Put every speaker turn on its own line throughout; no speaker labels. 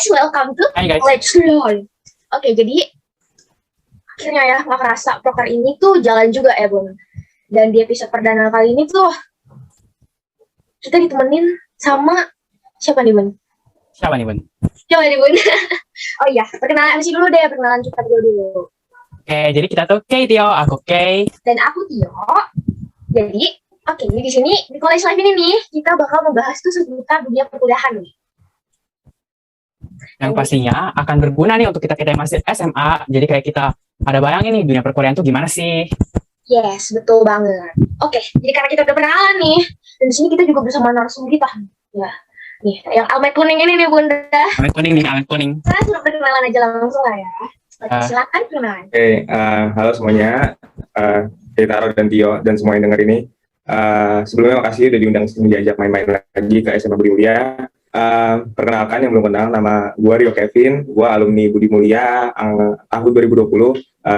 guys, welcome to
Hai guys.
Let's Learn. Oke, jadi akhirnya ya nggak kerasa proker ini tuh jalan juga ya Bun. Dan di episode perdana kali ini tuh kita ditemenin sama siapa nih Bun?
Siapa nih, Bun?
Siapa nih Bun? Oh iya, perkenalan MC dulu deh, perkenalan kita dulu.
Oke, jadi kita tuh Kay Tio, aku Kay.
Dan aku Tio. Jadi, oke, di sini di College Life ini nih kita bakal membahas tuh seputar dunia perkuliahan nih.
Yang pastinya akan berguna nih untuk kita-kita yang masih SMA. Jadi kayak kita ada bayangin nih dunia perkuliahan tuh gimana sih?
Yes, betul banget. Oke, jadi karena kita udah kenalan nih, dan di sini kita juga bersama narasumber kita. Ya, nih, yang almet kuning ini nih Bunda.
Almet kuning nih, almet kuning.
Saya sudah perkenalan aja langsung lah ya. Oke, silakan perkenalan.
Oke, halo semuanya. Kay Taro dan Tio dan semua yang denger ini. Sebelumnya makasih udah diundang sini diajak main-main lagi ke SMA Budi Mulia. Perkenalkan yang belum kenal, nama gue Rio Kevin, gue alumni Budi Mulia tahun 2020.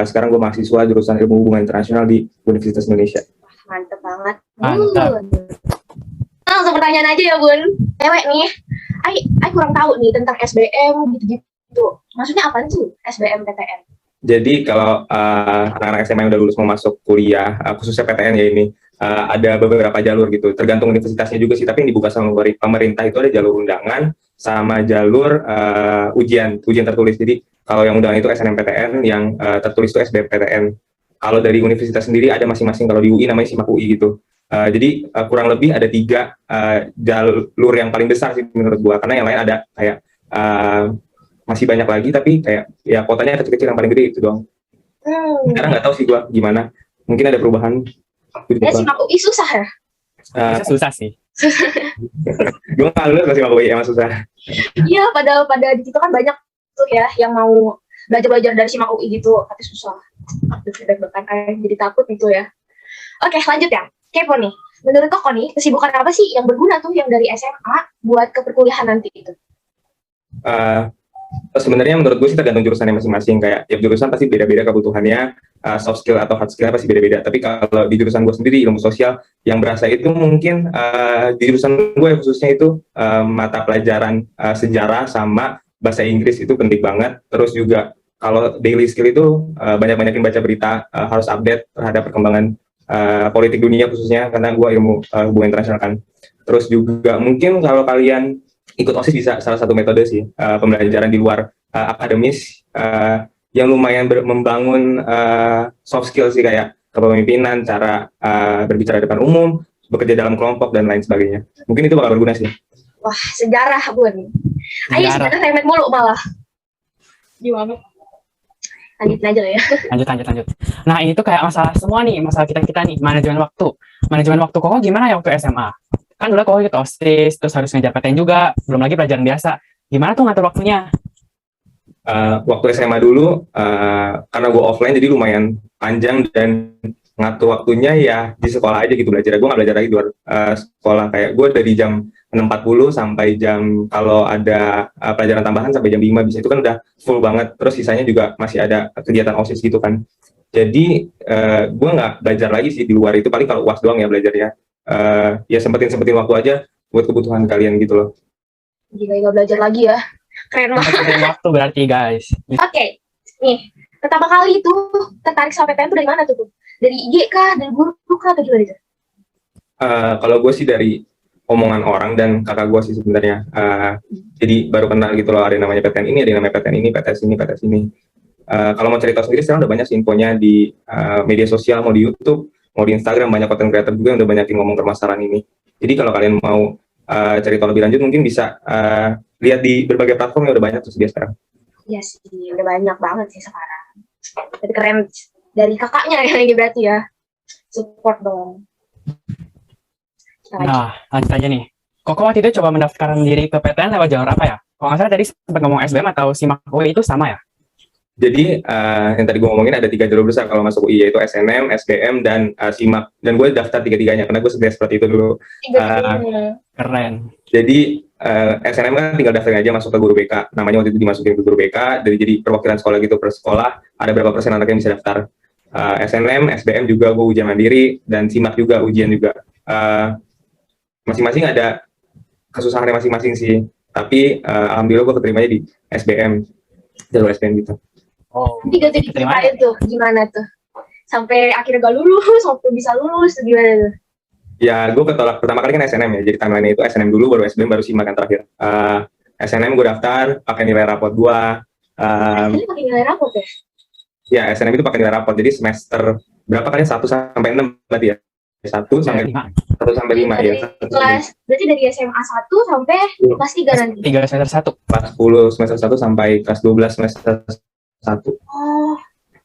Sekarang gue mahasiswa jurusan Ilmu Hubungan Internasional di Universitas Indonesia.
Mantep banget.
Mantap.
Langsung pertanyaan aja ya Bun. Cewek nih, I kurang tahu nih tentang SBM gitu-gitu. Maksudnya apa sih SBM PTN?
Jadi kalau anak-anak SMA yang udah lulus mau masuk kuliah, khususnya PTN ya ini, ada beberapa jalur gitu, tergantung universitasnya juga sih, tapi yang dibuka sama pemerintah itu ada jalur undangan sama jalur ujian tertulis. Jadi kalau yang undangan itu SNMPTN, yang tertulis itu SBMPTN. Kalau dari universitas sendiri ada masing-masing, kalau di UI namanya SIMAK UI gitu. Jadi kurang lebih ada 3 jalur yang paling besar sih menurut gua, karena yang lain ada kayak masih banyak lagi, tapi kayak ya kotanya kecil-kecil, yang paling gede itu doang. Sekarang nggak tahu sih gua gimana, mungkin ada perubahan.
Ya SIMAK UI susah ya?
Susah sih.
Gue nggak lulus masih mau emang susah.
Iya, pada di situ kan banyak tuh ya yang mau belajar dari SIMAK UI gitu, tapi susah. Deg-degan jadi takut gitu ya. Oke, lanjut ya. Kepo nih. Menurut Koko nih, kesibukan apa sih yang berguna tuh yang dari SMA buat ke perkuliahan nanti itu?
Sebenarnya menurut gue sih tergantung jurusannya masing-masing. Kayak tiap jurusan pasti beda-beda kebutuhannya, soft skill atau hard skill pasti beda-beda. Tapi kalau di jurusan gue sendiri, ilmu sosial, yang berasa itu mungkin di jurusan gue khususnya itu mata pelajaran sejarah sama bahasa Inggris itu penting banget. Terus juga kalau daily skill itu banyak-banyakin baca berita, harus update terhadap perkembangan politik dunia khususnya, karena gue ilmu hubungan internasional kan. Terus juga mungkin kalau kalian ikut OSIS bisa salah satu metode sih, pembelajaran di luar akademis yang lumayan membangun soft skill sih, kayak kepemimpinan, cara berbicara depan umum, bekerja dalam kelompok, dan lain sebagainya. Mungkin itu bakal berguna sih.
Wah, sejarah Bun. Ayo sejarah remet mulu malah. Gimana? Lanjut aja lah ya.
Lanjut. Nah ini tuh kayak masalah semua nih, masalah kita nih, manajemen waktu. Manajemen waktu Koko gimana ya waktu SMA? Kan dulu Koko ikut OSIS, terus harus ngejar PTN juga, belum lagi pelajaran biasa. Gimana tuh ngatur waktunya?
Waktu SMA dulu, karena gue offline jadi lumayan panjang, dan ngatur waktunya ya di sekolah aja gitu belajar. Gue nggak belajar lagi di luar sekolah. Kayak gue dari jam 6.40 sampai jam, kalau ada pelajaran tambahan sampai jam 5 bisa, itu kan udah full banget. Terus sisanya juga masih ada kegiatan OSIS gitu kan. Jadi gue nggak belajar lagi sih di luar itu, paling kalau UAS doang ya belajarnya. Ya sempetin waktu aja buat kebutuhan kalian gitu loh.
Gila, nggak belajar lagi ya. Keren banget.
Sempetin waktu berarti guys.
Oke, nih pertama kali itu tertarik sama PTN tuh dari mana tuh? Dari IG kah, dari guru kah, atau gimana itu?
Kalau gue sih dari omongan orang dan kakak gue sih sebenarnya. Jadi baru kenal gitu loh, ada yang namanya PTN ini, ada yang namanya PTN ini, PTS ini. Kalau mau cerita sendiri sekarang udah banyak sih infonya di media sosial, mau di YouTube, mau di Instagram, banyak content creator juga yang udah banyak yang ngomong permasalahan ini. Jadi kalau kalian mau cerita lebih lanjut, mungkin bisa lihat di berbagai platform yang udah banyak tersedia sekarang.
Iya sih, udah banyak banget sih sekarang. Jadi keren dari kakaknya yang ini berarti ya. Support dong.
Nah, lanjut aja nih. Koko waktu itu coba mendaftarkan diri ke PTN lewat jalur apa ya? Kalau nggak salah tadi sempat ngomong SBM atau SIMAK UI itu sama ya?
Jadi yang tadi gue ngomongin ada 3 jalur besar kalau masuk UI, yaitu SNM, SBM, dan SIMAK. Dan gue daftar 3-tiganya karena gue sebenarnya seperti itu dulu.
Keren.
Jadi SNM kan tinggal daftarin aja masuk ke guru BK. Namanya waktu itu dimasukin ke guru BK, jadi perwakilan sekolah gitu per sekolah. Ada berapa persen anak yang bisa daftar. SNM, SBM juga gue ujian mandiri, dan SIMAK juga ujian juga. Masing-masing ada kesusahannya masing-masing sih. Tapi alhamdulillah gue keterimanya di SBM, jalur SBM gitu.
Oh,
Nanti gak jadi
terima
ceritain tuh gimana tuh sampai akhirnya gak lulus, sampai bisa lulus tuh gimana tuh?
Ya, gue ketolak pertama kali kan SNM ya, jadi timeline itu SNM dulu, baru SBM, baru SIMA kan terakhir. SNM gue daftar, pakai nilai rapot gue.
Ini pakai nilai rapot ya?
Ya, SNM itu pakai nilai rapot, jadi semester berapa kali? 1 sampai 6 berarti ya? 1 sampai
5.
1 sampai 5 ya.
Berarti dari SMA 1 sampai kelas 3 nanti?
3 semester 1.
Kelas 10 semester 1 sampai kelas 12 semester 1.
Oh,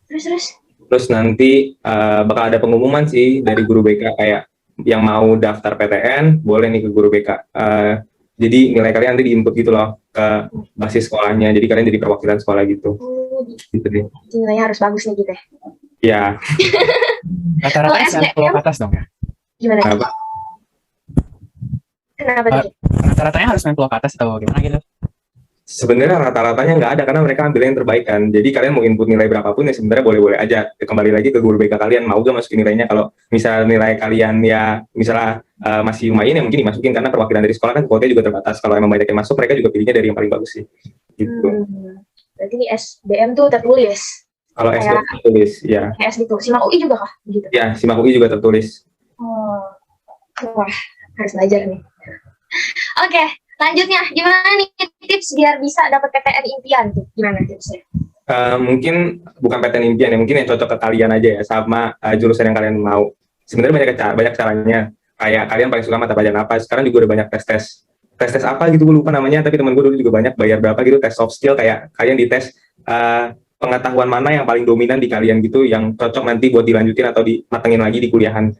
terus?
Terus nanti bakal ada pengumuman sih dari guru BK, kayak yang mau daftar PTN boleh nih ke guru BK. Jadi nilai kalian nanti diinput gitu loh ke basis sekolahnya. Jadi kalian jadi perwakilan sekolah gitu. Gitu deh.
Nilainya harus bagus nih gitu ya?
Ya.
Rata-rata
SBM?
90 ke atas dong ya.
Gimana?
Apa?
Kenapa tuh?
Rata-ratanya harus 90 ke atas atau gimana gitu.
Sebenarnya rata-ratanya nggak ada, karena mereka ambil yang terbaik kan. Jadi kalian mau input nilai berapapun ya sebenarnya boleh-boleh aja. Kembali lagi ke guru BK kalian, mau gak masukin nilainya. Kalau misal nilai kalian ya misalnya masih lumayan ya mungkin dimasukin, karena perwakilan dari sekolah kan kuotanya juga terbatas. Kalau emang banyak yang masuk, mereka juga pilihnya dari yang paling bagus sih. Gitu.
Berarti di SBM tuh tertulis?
Kalau
Kayak-
SBM tertulis, ya.
Kayak gitu. SIMA UI juga kah? Gitu.
Ya, SIMAK UI juga tertulis.
Wah, harus belajar nih. Oke, lanjutnya gimana nih tips biar bisa dapat PTN impian tuh? Gimana tipsnya?
Mungkin bukan PTN impian ya, mungkin yang cocok ke kalian aja ya, sama jurusan yang kalian mau. Sebenarnya banyak caranya. Kayak kalian paling suka mata pelajaran apa? Sekarang juga udah banyak tes apa gitu, gue lupa namanya, tapi temen gue dulu juga banyak, bayar berapa gitu, tes soft skill, kayak kalian dites pengetahuan mana yang paling dominan di kalian gitu, yang cocok nanti buat dilanjutin atau dimatengin lagi di kuliahan.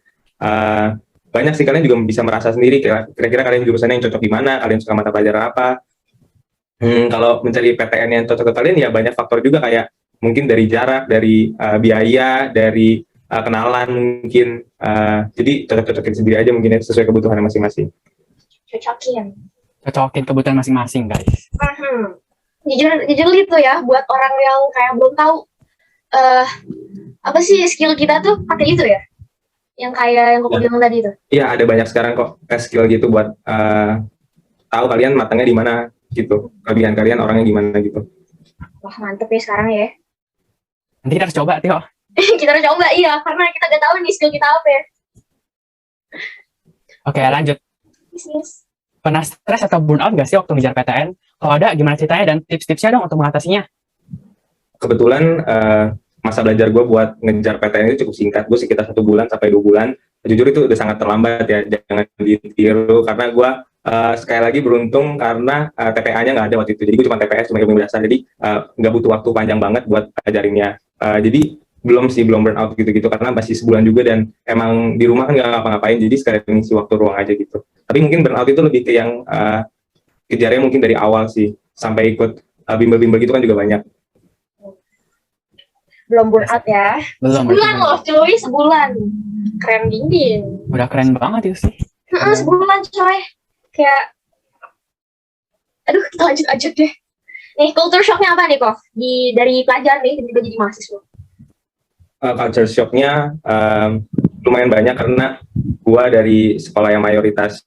Banyak sih, kalian juga bisa merasa sendiri kira-kira kalian jurusannya yang cocok di mana, kalian suka mata pelajaran apa. Kalau mencari PTN yang cocok ke kalian ya banyak faktor juga, kayak mungkin dari jarak, dari biaya, dari kenalan mungkin. Jadi cocok-cocokin sendiri aja mungkin ya, sesuai kebutuhan masing-masing.
Cocokin.
Kebutuhan masing-masing guys.
Jujur gitu ya, buat orang yang kayak belum tahu apa sih skill kita tuh pakai itu ya, yang kayak yang Koko bilang tadi itu.
Iya, ada banyak sekarang kok tes skill gitu buat tahu kalian matangnya di mana gitu, kelebihan kalian orangnya gimana gitu.
Wah mantep ya sekarang ya.
Nanti kita harus coba Tio.
Kita harus coba, iya, karena kita gak tahu nih skill kita apa ya.
Oke, lanjut.
Bisnis.
Pernah stres atau burnout gak sih waktu ngejar PTN? Kalau ada, gimana ceritanya dan tips-tipsnya dong untuk mengatasinya?
Kebetulan masa belajar gue buat ngejar PTN itu cukup singkat, gue sekitar 1 bulan sampai 2 bulan. Jujur itu udah sangat terlambat ya, jangan ditiru, karena gue sekali lagi beruntung karena TPA-nya nggak ada waktu itu, jadi gue cuma TPS, cuma ilmu dasar, jadi nggak butuh waktu panjang banget buat ajarinnya. Jadi belum burnout gitu-gitu, karena masih sebulan juga dan emang di rumah kan nggak ngapa-ngapain, jadi sekalian ngisi waktu ruang aja gitu. Tapi mungkin burnout itu lebih ke yang kejarnya mungkin dari awal sih, sampai ikut bimbel-bimbel gitu kan juga banyak.
Belum burnout ya.
Belum.
Sebulan loh cuy, sebulan. Keren dingin.
Udah keren banget itu sih.
Sebulan coy. Kayak, aduh kita lanjut aja deh. Nih culture shocknya apa nih kok? Dari pelajaran nih, tiba-tiba jadi mahasiswa.
Culture shocknya lumayan banyak, karena gua dari sekolah yang mayoritas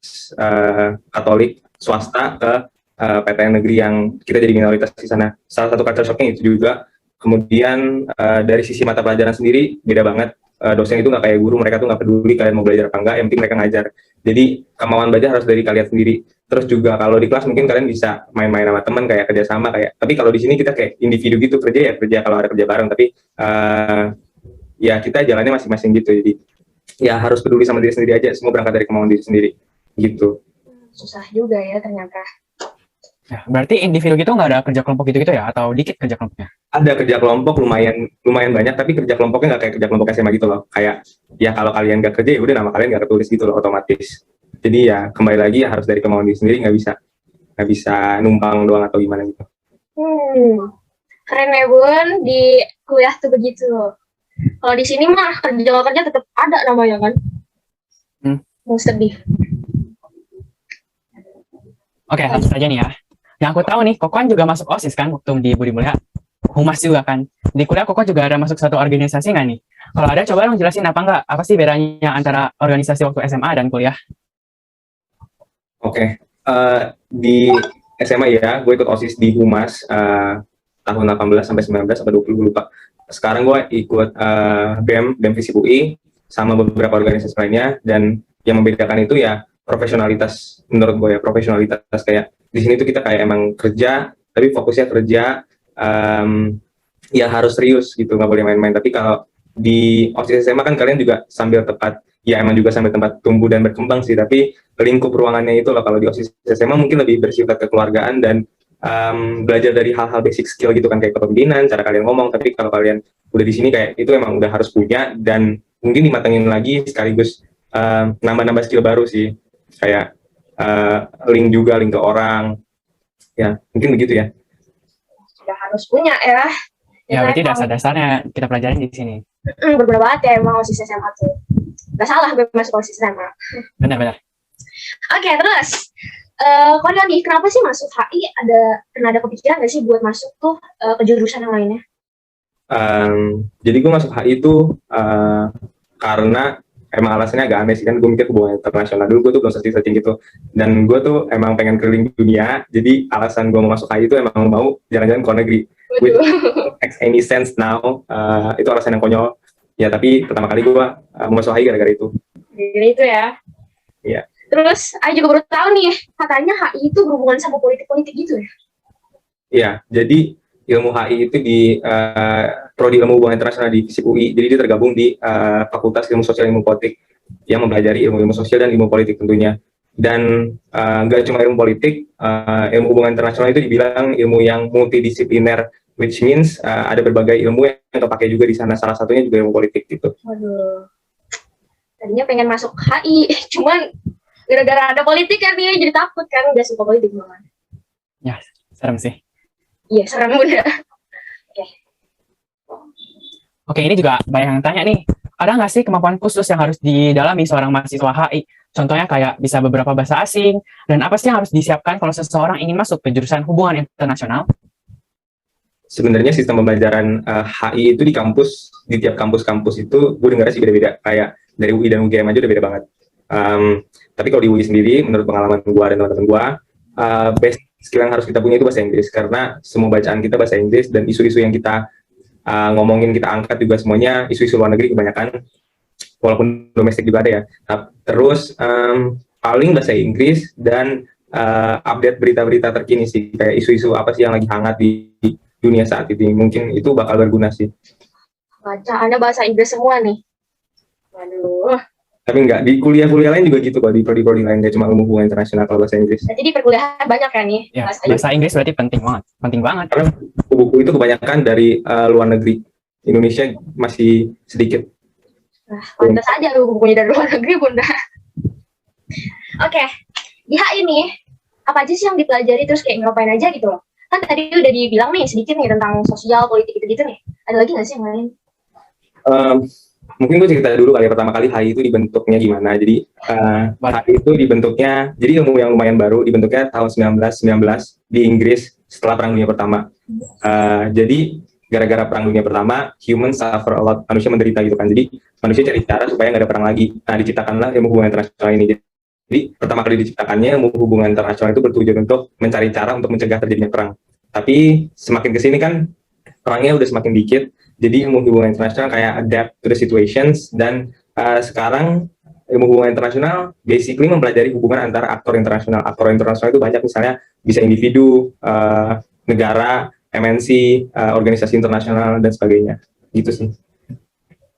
Katolik swasta ke PTN negeri yang kita jadi minoritas di sana. Salah satu culture shocknya itu juga. Kemudian dari sisi mata pelajaran sendiri beda banget. Dosen itu nggak kayak guru, mereka tuh nggak peduli kalian mau belajar apa enggak, yang penting mereka ngajar. Jadi kemauan belajar harus dari kalian sendiri. Terus juga kalau di kelas mungkin kalian bisa main-main sama teman, kayak kerjasama, tapi kalau di sini kita kayak individu gitu, kerja kalau ada kerja bareng, tapi ya kita jalannya masing-masing gitu. Jadi ya harus peduli sama diri sendiri aja, semua berangkat dari kemauan diri sendiri gitu.
Susah juga ya ternyata.
Ya, berarti individu gitu nggak ada kerja kelompok gitu-gitu ya? Atau dikit kerja kelompoknya?
Ada kerja kelompok lumayan banyak, tapi kerja kelompoknya nggak kayak kerja kelompok SMA gitu loh. Kayak ya kalau kalian nggak kerja ya udah nama kalian nggak ketulis gitu loh otomatis. Jadi ya kembali lagi ya harus dari kemauan diri sendiri, nggak bisa numpang doang atau gimana gitu.
Keren ya Bun, di kuliah tuh begitu. Kalau di sini mah kerja nggak kerja tetap ada namanya kan. Mau sedih.
Oke, lanjut aja nih ya. Yang aku tahu nih, Koko kan juga masuk OSIS kan waktu di Budi Mulia. Humas juga kan. Di kuliah Koko juga ada masuk satu organisasi nggak nih? Kalau ada, coba dong jelasin apa nggak? Apa sih bedanya antara organisasi waktu SMA dan kuliah?
Oke. Di SMA ya, gue ikut OSIS di Humas tahun 18 sampai 19 sampai 20 gue lupa. Sekarang gue ikut BEM Visip UI sama beberapa organisasi lainnya, dan yang membedakan itu ya profesionalitas menurut gue ya, profesionalitas kayak di sini tuh kita kayak emang kerja tapi fokusnya kerja, ya harus serius gitu, nggak boleh main-main. Tapi kalau di OSIS SMA kan kalian juga sambil tempat, ya emang juga sambil tempat tumbuh dan berkembang sih, tapi lingkup ruangannya itu loh. Kalau di OSIS SMA mungkin lebih bersifat kekeluargaan dan belajar dari hal-hal basic skill gitu kan, kayak kepemimpinan, cara kalian ngomong. Tapi kalau kalian udah di sini kayak itu emang udah harus punya, dan mungkin dimatengin lagi sekaligus nambah-nambah skill baru sih, kayak link ke orang, ya mungkin begitu ya.
Udah harus punya ya.
Ya berarti dasar-dasarnya kita pelajarin di sini.
Berbeda banget ya emang OSIS SMA tuh. Gak salah gue masuk OSIS SMA.
Benar-benar.
Oke, terus Korea nih, kenapa sih masuk HI? Pernah ada kepikiran gak sih buat masuk tuh ke jurusan yang lainnya?
Jadi gue masuk HI itu karena emang alasannya agak aneh sih, kan gue mikir hubungan internasional dulu, gue tuh belum searching gitu, dan gue tuh emang pengen keliling dunia. Jadi alasan gue mau masuk HI itu emang mau jalan-jalan ke luar negeri. Which makes any sense now. Itu alasan yang konyol ya, tapi pertama kali gue mau masuk HI gara-gara itu.
Jadi itu ya.
Iya.
Terus, aku juga baru tahu nih, katanya HI itu berhubungan sama politik-politik gitu ya?
Iya, jadi ilmu HI itu di Prodi Ilmu Hubungan Internasional di FISIP UI. Jadi dia tergabung di Fakultas Ilmu Sosial Ilmu Politik yang mempelajari ilmu-ilmu sosial dan ilmu politik tentunya. Dan nggak cuma ilmu politik, ilmu hubungan internasional itu dibilang ilmu yang multidisipliner, which means ada berbagai ilmu yang terpakai juga di sana. Salah satunya juga ilmu politik gitu.
Waduh, tadinya pengen masuk HI, cuman gara-gara ada politik kan dia jadi takut kan, udah suka politik banget.
Ya, serem sih.
Iya, serem udah.
Oke, ini juga banyak yang tanya nih. Ada nggak sih kemampuan khusus yang harus didalami seorang mahasiswa HI? Contohnya kayak bisa beberapa bahasa asing, dan apa sih yang harus disiapkan kalau seseorang ingin masuk ke jurusan hubungan internasional?
Sebenarnya sistem pembelajaran HI itu di kampus, di tiap kampus-kampus itu gue dengar sih beda-beda. Kayak dari UI dan UGM aja udah beda banget. Tapi kalau di UI sendiri, menurut pengalaman gue dan teman-teman gue, basic skill yang harus kita punya itu bahasa Inggris, karena semua bacaan kita bahasa Inggris, dan isu-isu yang kita ngomongin, kita angkat juga semuanya isu-isu luar negeri kebanyakan, walaupun domestik juga ada ya. Terus paling bahasa Inggris, dan update berita-berita terkini sih, kayak isu-isu apa sih yang lagi hangat di dunia saat ini. Mungkin itu bakal berguna sih.
Bacaannya bahasa Inggris semua nih. Waduh.
Tapi enggak, di kuliah-kuliah lain juga gitu kok, di prodi-prodi lain, gak cuma ilmu hubungan internasional kalau bahasa Inggris.
Jadi di perkuliahan banyak kan nih?
Ya, bahasa Inggris berarti penting banget.
Karena buku itu kebanyakan dari luar negeri. Indonesia masih sedikit.
Nah, pantas aja lu bukunya dari luar negeri, Bunda. Oke, di HI nih, apa aja sih yang dipelajari, terus kayak ngapain aja gitu loh? Kan tadi udah dibilang nih sedikit nih tentang sosial, politik gitu-gitu nih. Ada lagi nggak sih yang lain?
Mungkin gue cerita dulu kali ya, pertama kali HI itu dibentuknya gimana. Jadi HI itu dibentuknya, jadi ilmu yang lumayan baru, dibentuknya tahun 1919 di Inggris setelah Perang Dunia Pertama. Jadi gara-gara Perang Dunia Pertama, human suffer a lot, manusia menderita gitu kan. Jadi manusia cari cara supaya nggak ada perang lagi. Nah, diciptakanlah ilmu hubungan internasional ini. Jadi pertama kali diciptakannya ilmu hubungan internasional itu bertujuan untuk mencari cara untuk mencegah terjadinya perang. Tapi semakin kesini kan perangnya udah semakin dikit. Jadi ilmu hubungan internasional kayak adapt to the situations, dan sekarang ilmu hubungan internasional basically mempelajari hubungan antara aktor internasional. Aktor internasional itu banyak, misalnya bisa individu, negara, MNC, organisasi internasional, dan sebagainya. Gitu sih.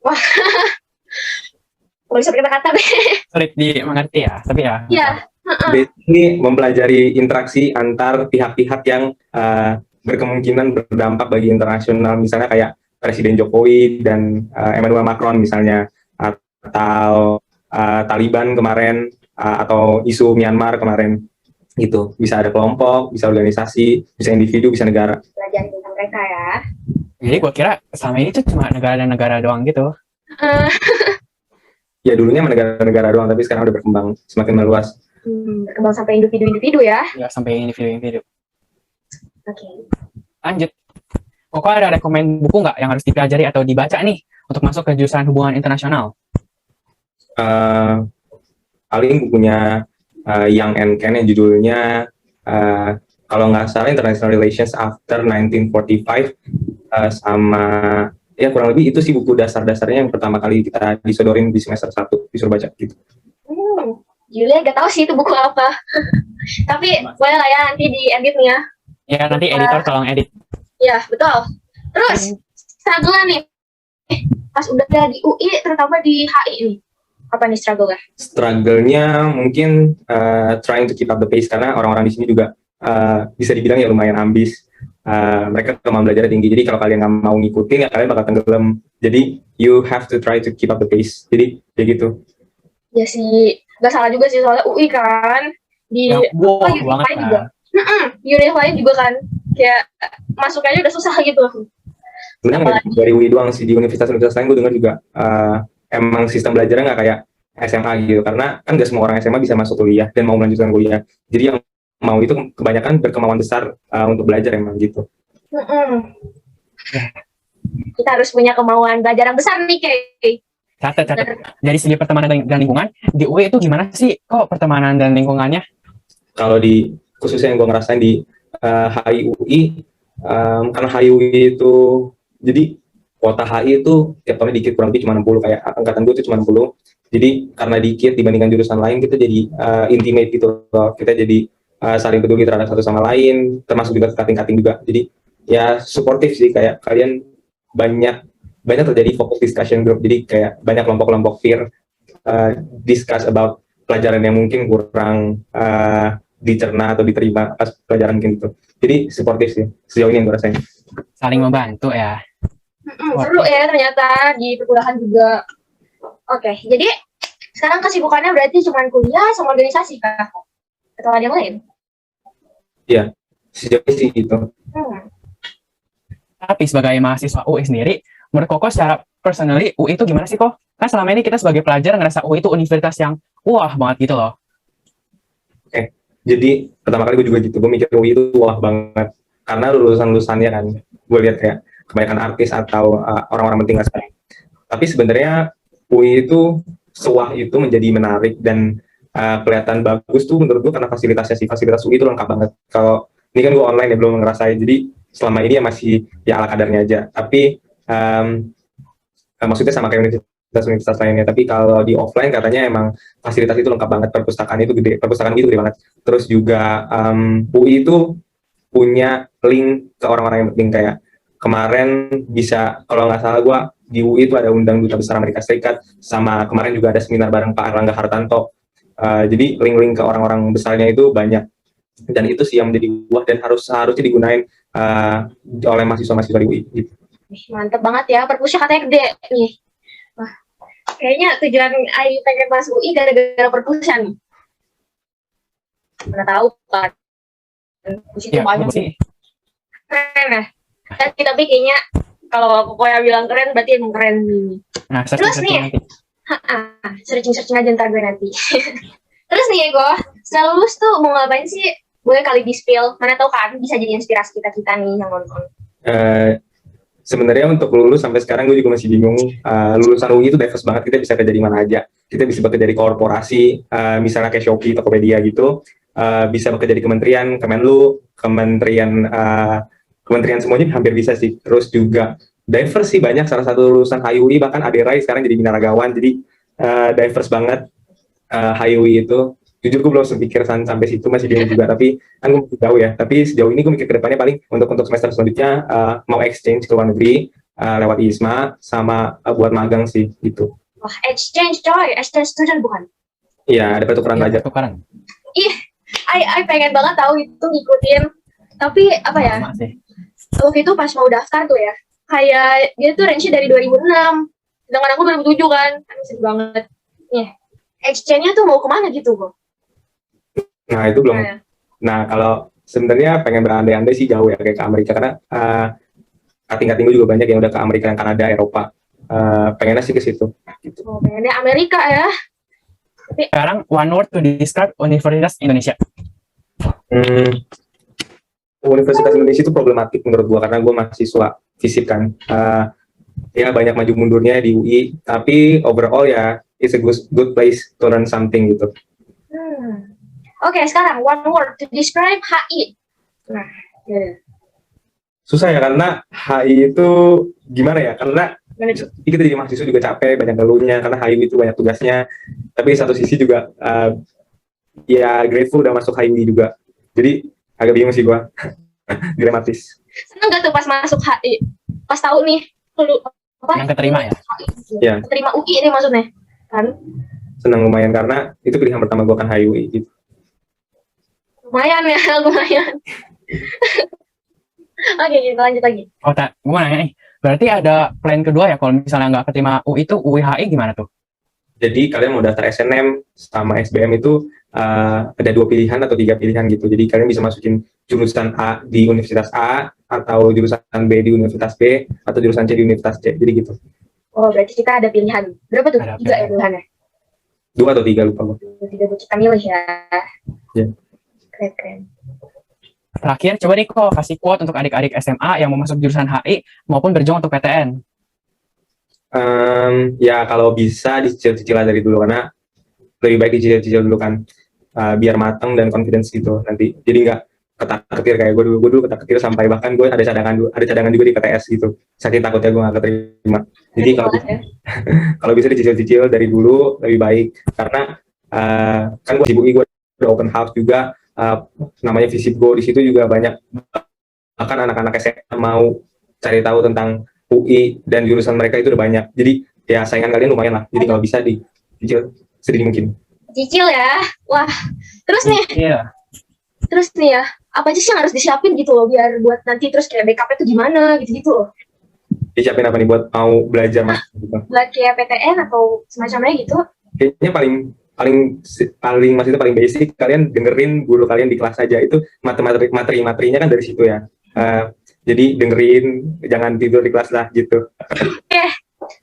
Wah, kalau bisa kata-kata deh.
Sulit dimengerti ya, tapi ya.
Iya.
Basically mempelajari interaksi antar pihak-pihak yang berkemungkinan berdampak bagi internasional, misalnya kayak Presiden Jokowi dan Emmanuel Macron misalnya, atau Taliban kemarin, atau isu Myanmar kemarin, gitu. Bisa ada kelompok, bisa organisasi, bisa individu, bisa negara.
Belajar tentang mereka ya.
Jadi gue kira selama ini tuh cuma negara dan negara doang gitu.
Ya dulunya negara-negara doang, tapi sekarang udah berkembang, semakin meluas.
Berkembang sampai individu-individu ya.
Ya, sampai individu-individu.
Oke.
Lanjut. Kok ada rekomend buku nggak yang harus dipelajari atau dibaca nih untuk masuk ke jurusan hubungan internasional?
Paling bukunya Young and Ken yang judulnya kalau nggak salah International Relations After 1945, sama ya kurang lebih itu sih buku dasar-dasarnya yang pertama kali kita disodorin di semester 1 disuruh baca gitu.
Julia gak tahu sih itu buku apa. Tapi boleh lah ya nanti diedit nih ya.
Ya nanti editor tolong edit.
Ya betul. Terus struggle nih pas udah di UI terutama di HI nih. Apa nih struggle-nya?
Struggle-nya mungkin trying to keep up the pace karena orang-orang di sini juga bisa dibilang ya lumayan ambis. Mereka mau belajar tinggi, jadi kalau kalian nggak mau ngikutin ya kalian bakal tenggelam. Jadi you have to try to keep up the pace. Jadi kayak gitu.
Ya sih, gak salah juga sih soalnya UI kan di
Ya, wow,
unit
banget
lain juga. Unit lain juga kan kayak masuknya udah susah gitu.
Sebenarnya nggak dari UI doang sih, di universitas-universitas lain gue dengar juga emang sistem belajarnya nggak kayak SMA gitu, karena kan nggak semua orang SMA bisa masuk kuliah dan mau melanjutkan kuliah. Jadi yang mau itu kebanyakan berkemauan besar untuk belajar emang gitu.
Kita harus punya kemauan belajar yang besar nih kayak.
Catat. Dari segi pertemanan dan lingkungan, di UI itu gimana sih kok pertemanan dan lingkungannya?
Kalau di khususnya yang gue ngerasain di HIUI, karena HIUI itu jadi kuota HI itu tiap tahunnya dikit, kurang lebih cuma 60, kayak angkatan gue itu cuma 60. Jadi karena dikit dibandingkan jurusan lain, kita jadi intimate gitu loh. Kita jadi saling peduli terhadap satu sama lain, termasuk juga cutting juga. Jadi ya suportif sih, kayak kalian banyak terjadi fokus discussion group, jadi kayak banyak kelompok-kelompok peer discuss about pelajaran yang mungkin kurang dicerna atau diterima pas pelajaran gitu. Jadi suportif sih sejauh ini yang gue rasain.
Saling membantu ya.
Seru ya ternyata di perkuliahan juga. Oke, jadi sekarang kesibukannya berarti cuma kuliah sama organisasi kah? Atau ada yang lain?
Iya, sejauh ini sih gitu.
Tapi sebagai mahasiswa UI sendiri, menurut Koko secara personally, UI itu gimana sih kok? Kan selama ini kita sebagai pelajar ngerasa UI itu universitas yang wah banget gitu loh.
Oke, jadi pertama kali gue juga gitu, gue mikir UI itu wah banget. Karena lulusan-lulusannya kan, gue lihat kayak kebanyakan artis atau orang-orang penting lah sekarang. Tapi sebenarnya UI itu sewah itu menjadi menarik dan kelihatan bagus tuh menurut gue karena fasilitasnya sih. Fasilitas UI itu lengkap banget. Kalau ini kan gue online ya, belum ngerasain, jadi selama ini ya masih ya ala kadarnya aja. Tapi maksudnya sama kayak universitas lainnya, tapi kalau di offline katanya emang fasilitas itu lengkap banget, perpustakaan itu gede banget. Terus juga UI itu punya link ke orang-orang yang penting, kayak kemarin bisa, kalau nggak salah gue di UI itu ada undang Duta Besar Amerika Serikat, sama kemarin juga ada seminar bareng Pak Erlangga Hartarto. Jadi link-link ke orang-orang besarnya itu banyak, dan itu sih yang menjadi buah dan harusnya digunain oleh mahasiswa-mahasiswa di UI gitu.
Mantep banget ya, perpusnya katanya gede nih. Wah, kayaknya tujuan Ayu pengen masuk UI gara-gara perpusan. Mana tahu kan. Di situ banyak
sih.
Keren ya. Tapi kayaknya kalau pokoknya bilang keren berarti emang keren nih.
Nah,
terus nih, searching aja ntar gue nanti. Terus nih Ego, setelah lulus tuh mau ngapain sih? Boleh kali di-spill, mana tahu kan bisa jadi inspirasi kita nih yang nonton.
Sebenarnya untuk lulus sampai sekarang gue juga masih bingung. Lulusan UI itu diverse banget, kita bisa kerja di mana aja. Kita bisa bekerja di korporasi, misalnya kayak Shopee, Tokopedia gitu. Bisa bekerja di kementerian, Kemenlu, kementerian semuanya hampir bisa sih. Terus juga diverse sih banyak, salah satu lulusan HIUI bahkan Aderai sekarang jadi binaragawan, jadi diverse banget HIUI itu. Jujur gue belum sepikir sampai situ, masih bingung juga, tapi kan gue masih jauh ya. Tapi sejauh ini gue mikir ke depannya paling untuk semester selanjutnya mau exchange ke luar negeri lewat ISMA sama buat magang sih gitu.
Wah, exchange coy, exchange student bukan?
Iya, ada pertukaran pelajar.
Pertukaran.
Ih, I pengen banget tahu itu ngikutin. Tapi apa ya? Waktu itu pas mau daftar tuh ya, kayak dia tuh range dari 2006. Sedangkan aku 2007 kan, sedih banget. Nih, exchange-nya tuh mau kemana gitu kok?
Nah itu belum. Nah kalau sebenarnya pengen berandai-andai sih jauh ya kayak ke Amerika, karena kating-kating gue juga banyak yang udah ke Amerika, Kanada, Eropa. Pengennya sih ke situ. Gitu.
Oh, pengennya Amerika ya. Tapi
sekarang one word to describe Universitas Indonesia.
Universitas Indonesia itu problematik menurut gue karena gue mahasiswa fisip kan. Ya banyak maju mundurnya di UI, tapi overall ya it's a good place to learn something gitu.
Oke, sekarang one word to describe HI. Ya.
Susah ya, karena HI itu gimana ya, karena kita jadi mahasiswa juga capek, banyak ngeluhnya, karena HI itu banyak tugasnya, tapi satu sisi juga ya grateful udah masuk HI juga, jadi agak bingung sih gua. Dilematis.
Seneng gak tuh pas masuk HI? Pas tahu nih, lu apa?
Yang keterima ya?
Ya.
Keterima UI ini maksudnya, kan?
Senang lumayan, karena itu pilihan pertama gua kan HI UI gitu.
Lumayan ya, lumayan. Oke, kita lanjut lagi.
Oh, gue mau nanya nih. Berarti ada plan kedua ya kalau misalnya nggak keterima UI itu UIHI gimana tuh?
Jadi kalian mau daftar SNM sama SBM itu ada 2 pilihan atau 3 pilihan gitu. Jadi kalian bisa masukin jurusan A di Universitas A, atau jurusan B di Universitas B, atau jurusan C di Universitas C. Jadi gitu.
Oh, berarti kita ada pilihan. Berapa tuh?
Ada
3 ya
pilihan.
pilihannya?
2 atau 3 lupa gue.
3 buat kita milih ya.
Ya.
Keren.
Terakhir, coba nih kok kasih quote untuk adik-adik SMA yang mau masuk jurusan HI maupun berjuang untuk PTN.
Ya kalau bisa dicicil-cicil dari dulu, karena lebih baik dicicil-cicil dulu kan, biar matang dan confidence gitu nanti. Jadi nggak ketar-ketir kayak gue dulu ketar-ketir sampai bahkan gue ada cadangan juga di PTS gitu. Saking takutnya gue nggak keterima. Jadi kalau bisa dicicil-cicil dari dulu lebih baik, karena kan gue sibuk, gue udah open house juga, namanya Visip Go, di situ juga banyak bahkan anak-anak SMA mau cari tahu tentang UI dan jurusan mereka itu udah banyak. Jadi ya saingan kalian lumayan lah. Jadi kalau bisa dicicil sedini mungkin.
Cicil ya. Wah. Terus nih ya, apa aja sih yang harus disiapin gitu loh, biar buat nanti terus kayak backupnya tuh gimana gitu-gitu loh.
Disiapin apa nih buat mau belajar mas? Gitu.
Buat kayak PTN atau semacamnya gitu.
Kayaknya paling maksudnya paling basic, kalian dengerin guru kalian di kelas aja, itu materinya kan dari situ ya. Jadi dengerin, jangan tidur di kelas lah gitu.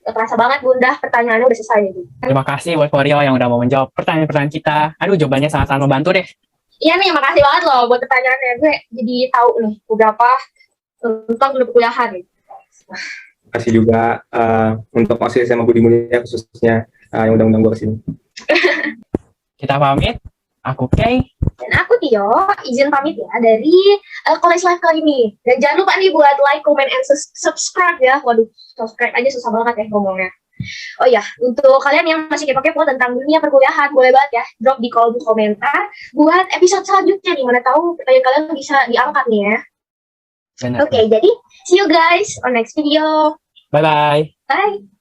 Terasa banget Bunda, pertanyaannya udah selesai nih.
Terima kasih buat Korio yang udah mau menjawab pertanyaan-pertanyaan kita. Aduh, jawabannya sangat-sangat membantu deh.
Iya nih, makasih banget loh buat pertanyaannya. Gue jadi tahu nih beberapa tentang perkuliahan.
Terima kasih juga untuk OSIS sama Budi Mulia khususnya yang undang-undang gue kesini.
Kita pamit. Aku Kay.
Dan aku Tio, izin pamit ya dari College Life kali ini. Dan jangan lupa nih buat like, comment, and subscribe ya. Waduh, subscribe aja susah banget ya ngomongnya. Oh ya, untuk kalian yang masih kepo-kepo tentang dunia perkuliahan, boleh banget ya drop di kolom komentar buat episode selanjutnya nih. Mana tahu pertanyaan kalian bisa diangkat nih ya. Oke, jadi see you guys on next video.
Bye-bye.
Bye.